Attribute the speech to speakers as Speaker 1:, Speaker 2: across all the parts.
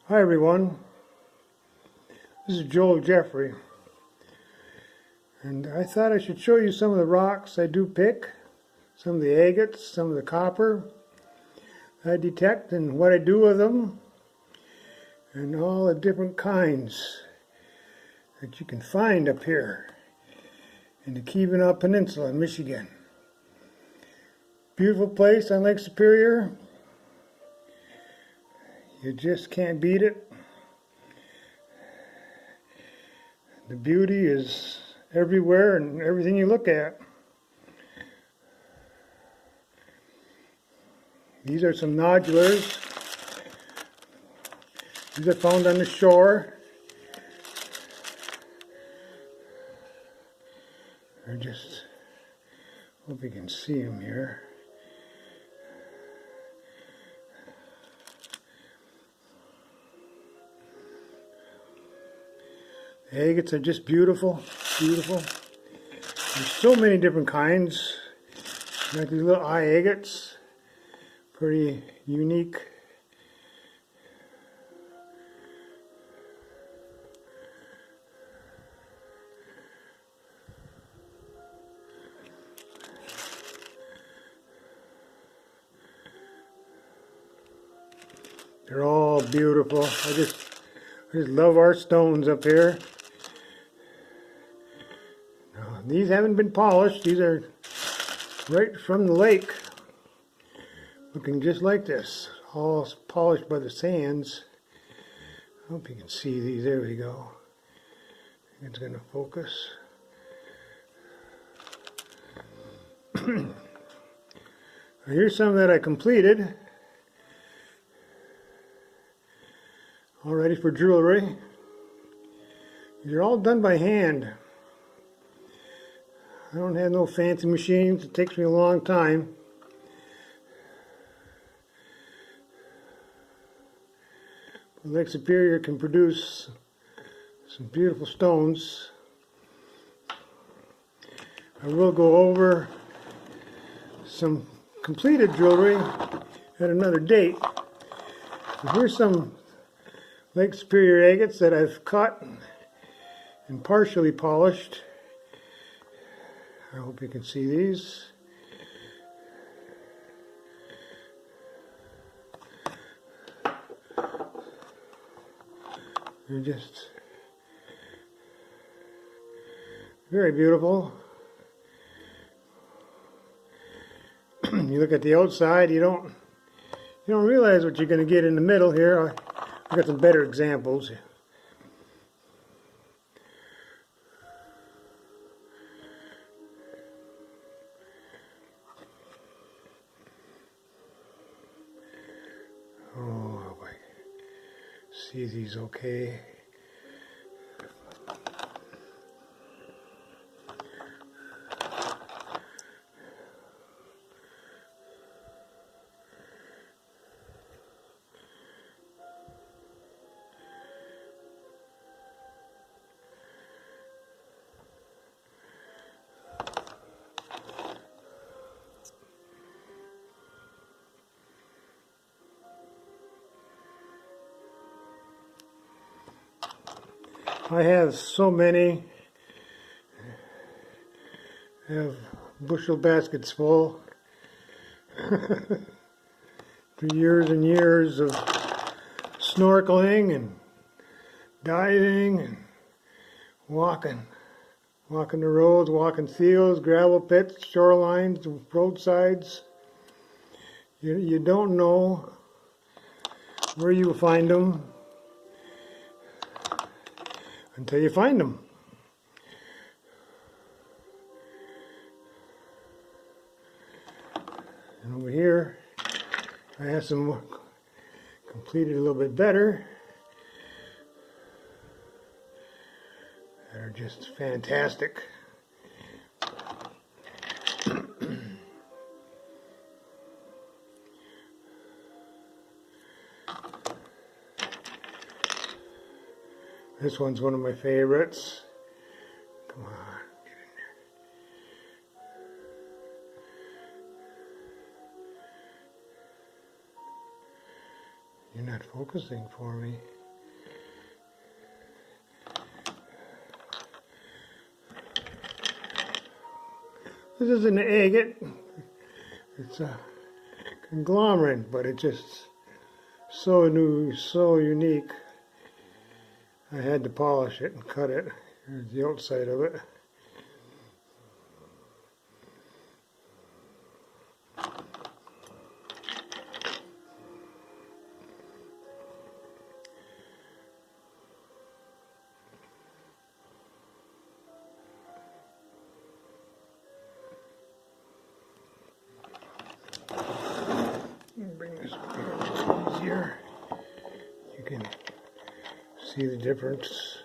Speaker 1: Hi everyone, this is Joel Jeffrey, and I thought I should show you some of the rocks I do pick, some of the agates, some of the copper I detect and what I do with them, and all the different kinds that you can find up here in the Keweenaw Peninsula in Michigan. Beautiful place on Lake Superior. You just can't beat it. The beauty is everywhere and everything you look at. These are some nodulars. These are found on the shore. They're just, hope you can see them here. The agates are just beautiful, beautiful. There's so many different kinds. Like these little eye agates, pretty unique. They're all beautiful. I just love our stones up here. These haven't been polished. These are right from the lake. Looking just like this. All polished by the sands. I hope you can see these. There we go. It's going to focus. Here's some that I completed. All ready for jewelry. These are all done by hand. I don't have no fancy machines. It takes me a long time. But Lake Superior can produce some beautiful stones. I will go over some completed jewelry at another date. But here's some Lake Superior agates that I've cut and partially polished. I hope you can see these. They're just very beautiful. You look at the outside, you don't realize what you're going to get in the middle here. I've got some better examples. Oh, I hope I see these okay. I have so many. I have bushel baskets full. For years and years of snorkeling and diving and walking the roads, walking fields, gravel pits, shorelines, roadsides. You don't know where you will find them until you find them. And over here, I have some completed a little bit better. They're just fantastic. This one's one of my favorites. Come on, get in there. You're not focusing for me. This isn't an agate. It's a conglomerate, but it's just so new, so unique. I had to polish it and cut it. Here's the outside of it. Bring this easier. You can see the difference.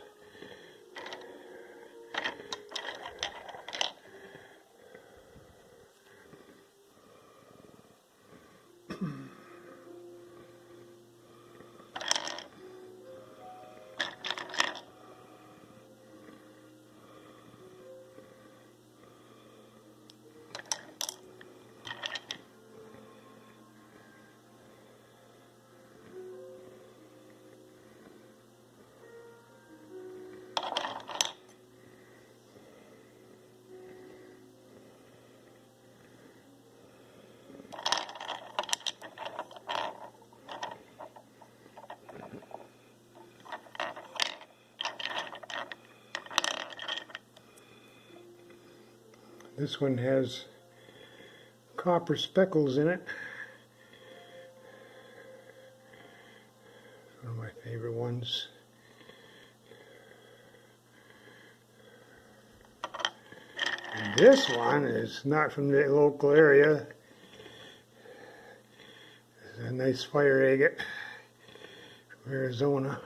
Speaker 1: This one has copper speckles in it. One of my favorite ones. And this one is not from the local area. It's a nice fire agate from Arizona.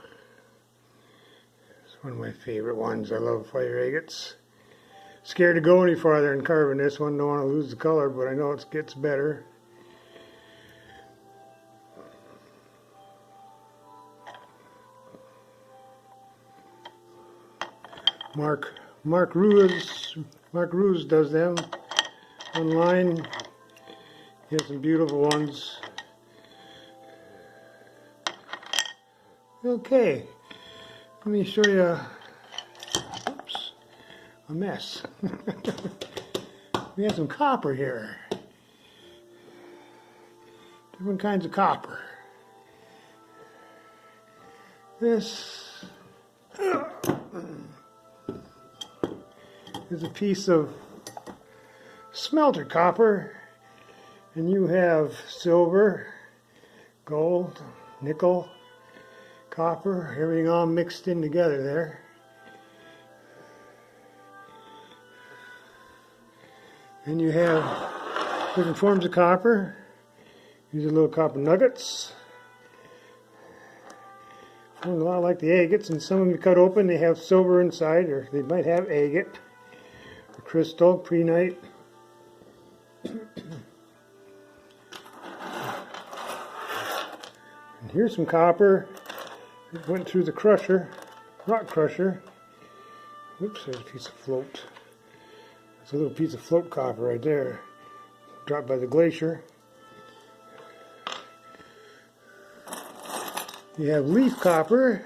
Speaker 1: It's one of my favorite ones. I love fire agates. Scared to go any farther in carving this one. Don't want to lose the color, but I know it gets better. Mark Ruse does them online. He has some beautiful ones. Okay, let me show you. Oops, a mess. We have some copper here. Different kinds of copper. This is a piece of smelter copper, and you have silver, gold, nickel, copper, everything all mixed in together there. And you have different forms of copper. These are little copper nuggets. Formed a lot like the agates, and some of them you cut open, they have silver inside, or they might have agate, or crystal, prehnite. And here's some copper. It went through the crusher, rock crusher. Oops, there's a piece of float. That's a little piece of float copper right there, dropped by the glacier. You have leaf copper.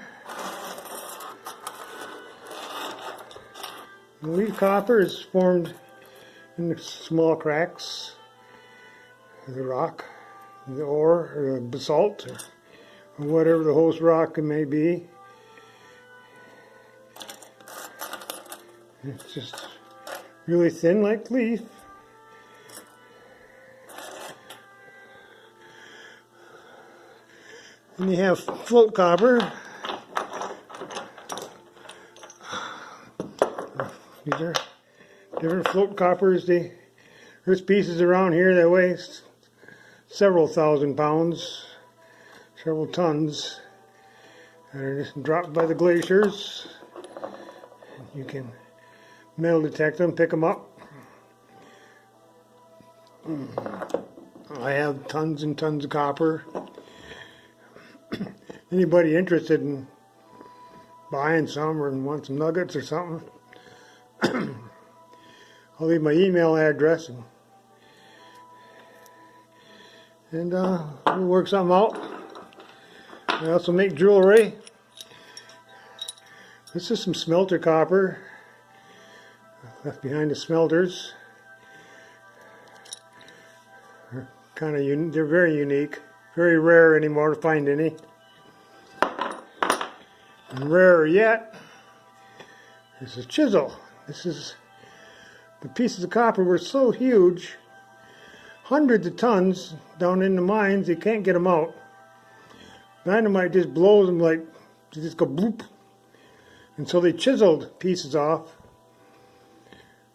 Speaker 1: And leaf copper is formed in the small cracks of the rock, the ore, or the basalt, or whatever the host rock it may be. It's just really thin like leaf. And you have float copper. These are different float coppers. There's pieces around here that weigh several thousand pounds, several tons, that are just dropped by the glaciers. You can metal detect them, pick them up. I have tons and tons of copper. Anybody interested in buying some or want some nuggets or something, I'll leave my email address and we'll work something out. I also make jewelry. This is some smelter copper left behind the smelters. kind of they're very unique, very rare anymore to find any. And rarer yet is a chisel. The pieces of copper were so huge, hundreds of tons down in the mines, you can't get them out. Dynamite just blows them, like, they just go bloop. And so they chiseled pieces off.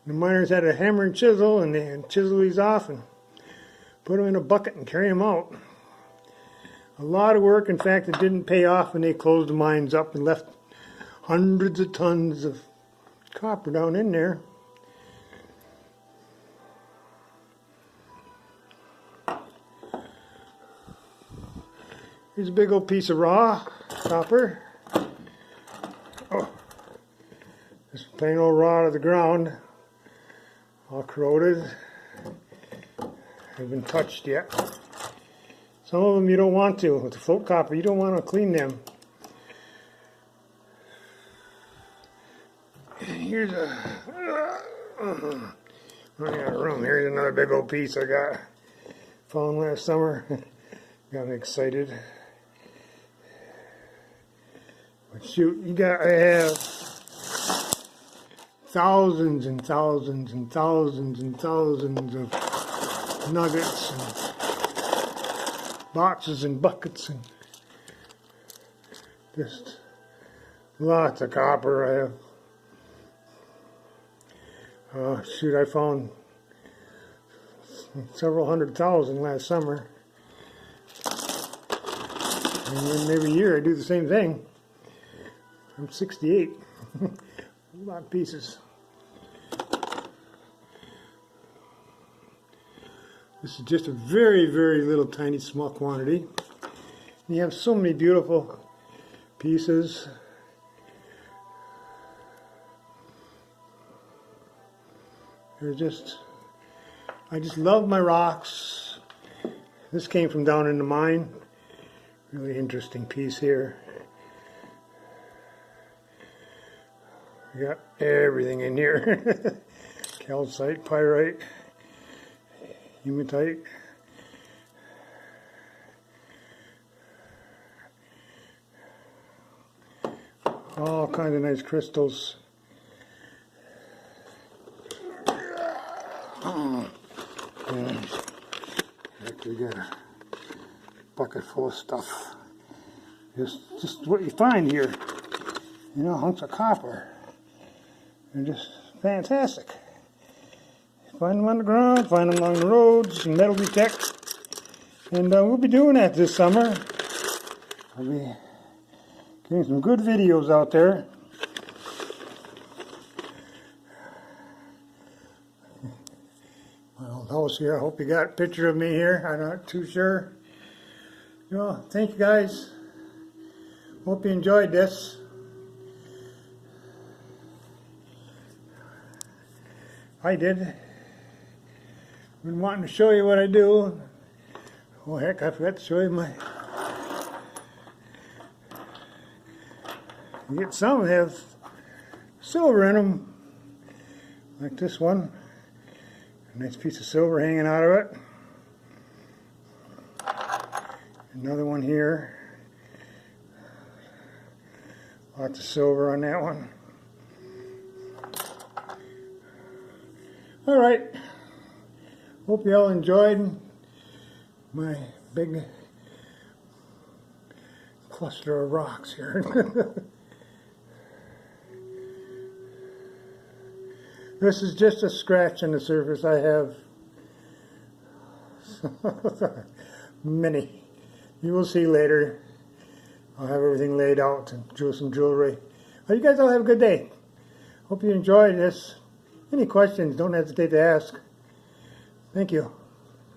Speaker 1: The miners had a hammer and chisel, and they chisel these off and put them in a bucket and carry them out. A lot of work. In fact, it didn't pay off when they closed the mines up and left hundreds of tons of copper down in there. Here's a big old piece of raw copper. Oh, just plain old raw out of the ground, all corroded. Haven't been touched yet. Some of them you don't want to. With the float copper, you don't want to clean them. Here's running out of room. Here's another big old piece I got. Found last summer. Got me excited. But shoot, I have thousands and thousands and thousands and thousands of nuggets and boxes and buckets and just lots of copper. I have, shoot, I found several 100,000 last summer. And then every year I do the same thing. I'm 68. A lot of pieces. This is just a very, very little tiny small quantity. And you have so many beautiful pieces. I just love my rocks. This came from down in the mine. Really interesting piece here. We got everything in here. Calcite, pyrite, hematite. All kinds of nice crystals. We got a bucket full of stuff. Just what you find here. You know, hunks of copper. They're just fantastic. Find them on the ground, find them along the roads, and metal detect. And we'll be doing that this summer. I'll be getting some good videos out there. Well, those here, I hope you got a picture of me here. I'm not too sure. Well, thank you guys. Hope you enjoyed this. I did. Been wanting to show you what I do. Oh heck, I forgot to show you my... You get some that have silver in them, like this one. A nice piece of silver hanging out of it. Another one here. Lots of silver on that one. Alright. Hope you all enjoyed my big cluster of rocks here. This is just a scratch on the surface. I have many. You will see later. I'll have everything laid out and do some jewelry. Well, you guys all have a good day. Hope you enjoyed this. Any questions, don't hesitate to ask. Thank you.